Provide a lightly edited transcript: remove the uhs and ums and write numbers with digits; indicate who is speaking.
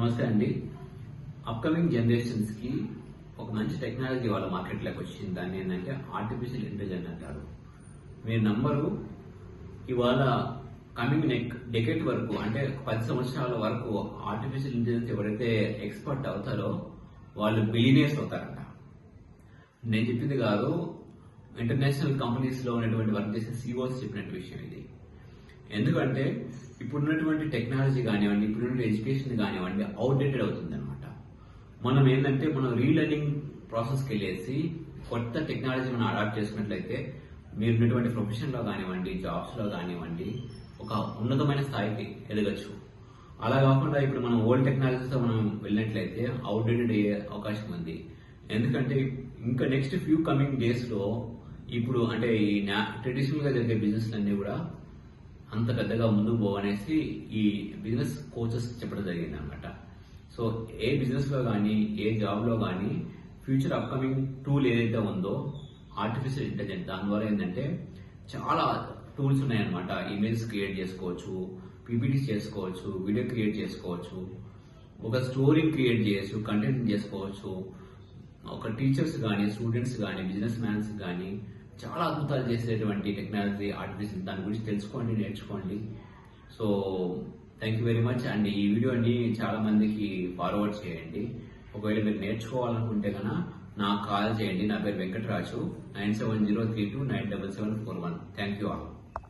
Speaker 1: నమస్తే అండి. Upcoming generations కి ఒక మంచి టెక్నాలజీ వాళ్ళ మార్కెట్లోకి వచ్చింది. దాన్ని ఏంటంటే ఆర్టిఫిషియల్ ఇంటెలిజెన్స్ అంటారు. మీరు నమ్మరు, ఇవాళ కమింగ్ డెకేట్ వరకు అంటే 10 సంవత్సరాల వరకు ఆర్టిఫిషియల్ ఇంటెలిజెన్స్ ఎవరైతే ఎక్స్పర్ట్ అవుతారో వాళ్ళు బిలియనర్స్ అవుతారంట. నేను చెప్పింది కాదు, ఇంటర్నేషనల్ కంపెనీస్ లో ఉన్నటువంటి వర్క్ చేసే సీఓస్ చెప్పినట్టు విషయం ఇది. ఎందుకంటే ఇప్పుడున్నటువంటి టెక్నాలజీ కానివ్వండి, ఇప్పుడున్న ఎడ్యుకేషన్ కానివ్వండి అవుట్డేటెడ్ అవుతుంది అనమాట. మనం ఏంటంటే మనం రీలర్నింగ్ ప్రాసెస్కి వెళ్ళేసి కొత్త టెక్నాలజీ మనం అడాప్ట్ చేసుకున్నట్లయితే మీరు ఉన్నటువంటి ప్రొఫెషన్లో కానివ్వండి, జాబ్స్లో కానివ్వండి ఒక ఉన్నతమైన స్థాయికి ఎదగచ్చు. అలా కాకుండా ఇప్పుడు మనం ఓల్డ్ టెక్నాలజీతో మనం వెళ్ళినట్లయితే అవుట్డేటెడ్ అయ్యే అవకాశం ఉంది. ఎందుకంటే ఇంకా నెక్స్ట్ ఫ్యూ కమింగ్ డేస్ లో ఇప్పుడు అంటే ఈ ట్రెడిషనల్ గా జరిగే బిజినెస్ అన్ని కూడా అంత పెద్దగా ముందుకు పోవనేసి ఈ బిజినెస్ కోచెస్ చెప్పడం జరిగింది అనమాట. సో ఏ బిజినెస్ లో కానీ ఏ జాబ్ లో కానీ ఫ్యూచర్ అప్కమింగ్ టూల్ ఏదైతే ఉందో ఆర్టిఫిషియల్ ఇంటెలిజెన్స్, దాని ద్వారా ఏంటంటే చాలా టూల్స్ ఉన్నాయన్నమాట. ఇమేజ్ క్రియేట్ చేసుకోవచ్చు, పీపీటీస్ చేసుకోవచ్చు, వీడియో క్రియేట్ చేసుకోవచ్చు, ఒక స్టోరీ క్రియేట్ చేయొచ్చు, కంటెంట్ చేసుకోవచ్చు. ఒక టీచర్స్ కానీ, స్టూడెంట్స్ కానీ, బిజినెస్ మ్యాన్స్ కానీ చాలా అద్భుతాలు చేసేటువంటి టెక్నాలజీ ఆర్టిఫిషియల్, దాని గురించి తెలుసుకోండి, నేర్చుకోండి. So thank you very much. And ఈ వీడియోని చాలా మందికి ఫార్వర్డ్ చేయండి. ఒకవేళ మీరు నేర్చుకోవాలనుకుంటే కనుక నాకు కాల్ చేయండి. నా పేరు వెంకటరాజు, 9703297741. Thank you all.